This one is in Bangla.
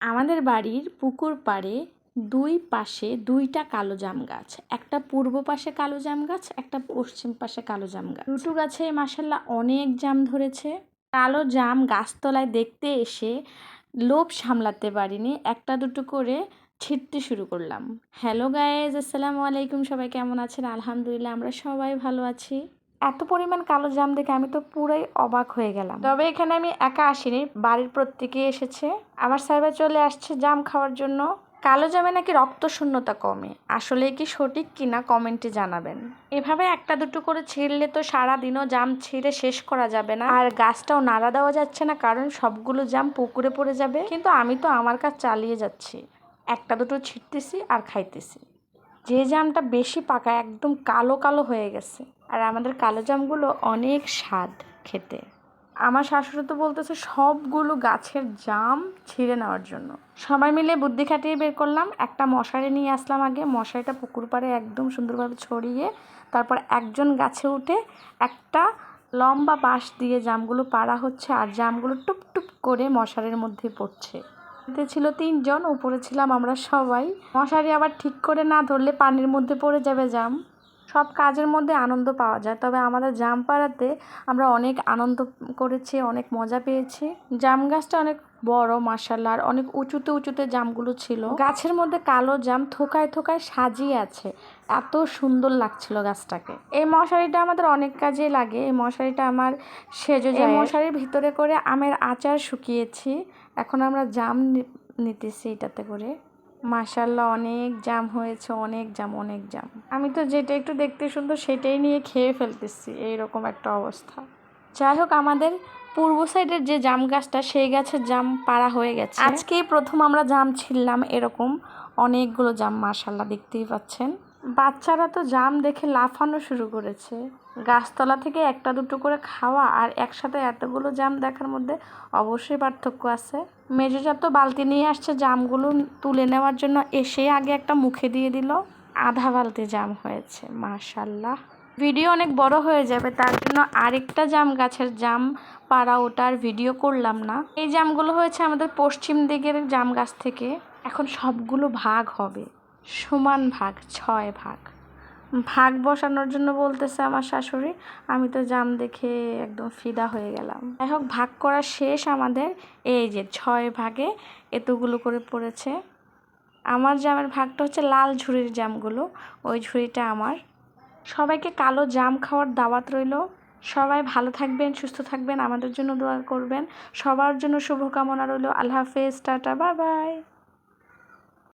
আমাদের বাড়ির পুকুর পাড়ে দুই পাশে দুইটা কালো জাম গাছ, একটা পূর্ব পাশে কালো জাম গাছ, একটা পশ্চিম পাশে কালো জাম গাছ। দুটো গাছে মাশাআল্লাহ অনেক জাম ধরেছে। কালো জাম গাছতলায় দেখতে এসে লোভ সামলাতে পারিনি, একটা দুটো করে ছিঁড়তে শুরু করলাম। হ্যালো গাইজ, আসসালামু আলাইকুম। সবাই কেমন আছেন? আলহামদুলিল্লাহ আমরা সবাই ভালো আছি। এত পরিমাণ কালো জাম দেখে আমি তো পুরাই অবাক হয়ে গেলাম। তবে এখানে আমি একা আসিনি, বাড়ির প্রত্যেকেই এসেছে। আমার সাহেবা চলে আসছে জাম খাওয়ার জন্য। কালো জামে নাকি রক্ত শূন্যতা কমে, আসলে কি সঠিক কিনা কমেন্টে জানাবেন। এভাবে একটা দুটো করে ছিঁড়লে তো সারাদিনও জাম ছিঁড়ে শেষ করা যাবে না, আর গাছটাও নাড়া দেওয়া যাচ্ছে না, কারণ সবগুলো জাম পুকুরে পড়ে যাবে। কিন্তু আমি তো আমার কাজ চালিয়ে যাচ্ছি, একটা দুটো ছিঁড়তেছি আর খাইতেছি। যে জামটা বেশি পাকা একদম কালো কালো হয়ে গেছে, আর আমাদের কালো জামগুলো অনেক স্বাদ খেতে। আমার শাশুড়ি তো বলতেছে সবগুলো গাছের জাম ছিঁড়ে নেওয়ার জন্য। সবাই মিলে বুদ্ধি খাটিয়ে বের করলাম, একটা মশারি নিয়ে আসলাম। আগে মশারিটা পুকুর পাড়ে একদম সুন্দরভাবে ছড়িয়ে তারপর একজন গাছে উঠে একটা লম্বা বাঁশ দিয়ে জামগুলো পাড়া হচ্ছে, আর জামগুলো টুপ করে মশারির মধ্যে পড়ছে। এতে ছিল 3 জন, উপরে ছিলাম আমরা সবাই। মশারি আবার ঠিক করে না ধরলে পানির মধ্যে পড়ে যাবে জাম। সব কাজের মধ্যে আনন্দ পাওয়া যায়, তবে আমাদের জাম পাড়াতে আমরা অনেক আনন্দ করেছি, অনেক মজা পেয়েছি। জাম গাছটা অনেক বড় মাশাআল্লাহ, আর অনেক উঁচুতে জামগুলো ছিল। গাছের মধ্যে কালো জাম থোকায় থোকায় সাজিয়ে আছে, এত সুন্দর লাগছিল গাছটাকে। এই মশারিটা আমাদের অনেক কাজে লাগে। এই মশারিটা আমার সেজো যায়। মশারির ভিতরে করে আমের আচার শুকিয়েছি, এখন আমরা জাম নিতেছি এটাতে করে। মাশাআল্লাহ অনেক জাম হয়েছে, অনেক জাম। আমি তো যেটা একটু দেখতে সুন্দর সেটাই নিয়ে খেয়ে ফেলতেছি, এইরকম একটা অবস্থা। যাই হোক, আমাদের পূর্ব সাইডের যে জাম গাছটা, সেই গাছের জাম পাড়া হয়ে গেছে। আজকেই প্রথম আমরা জাম ছিললাম, এরকম অনেকগুলো জাম মাশাআল্লাহ দেখতেই পাচ্ছেন। বাচ্চারা তো জাম দেখে লাফানো শুরু করেছে। গাছতলা থেকে একটা দুটো করে খাওয়া আর একসাথে এতগুলো জাম দেখার মধ্যে অবশ্যই পার্থক্য আছে। মেজোজা তো বালতি নিয়ে আসছে জামগুলো তুলে নেওয়ার জন্য, এসে আগে একটা মুখে দিয়ে দিল। আধা বালতি জাম হয়েছে মাশাআল্লাহ। ভিডিও অনেক বড় হয়ে যাবে, তার জন্য আরেকটা জাম গাছের জাম পাড়া ওটার ভিডিও করলাম না। এই জামগুলো হয়েছে আমাদের পশ্চিম দিকের জাম গাছ থেকে। এখন সবগুলো ভাগ হবে, সমান ভাগ, 6 ভাগ। ভাগ বসানোর জন্য বলতেছে আমার শাশুড়ি। আমি তো জাম দেখে একদম ফিদা হয়ে গেলাম। যাই হোক, ভাগ করা শেষ আমাদের। এই যে 6 ভাগে এতগুলো করে পড়েছে। আমার জামের ভাগটা হচ্ছে লাল ঝুড়ির জামগুলো, ওই ঝুড়িটা আমার। সবাইকে কালো জাম খাওয়ার দাওয়াত রইল। সবাই ভালো থাকবেন, সুস্থ থাকবেন, আমাদের জন্য দোয়া করবেন। সবার জন্য শুভকামনা রইল। আল্লাহ হাফেজ, টাটা, বাই বাই।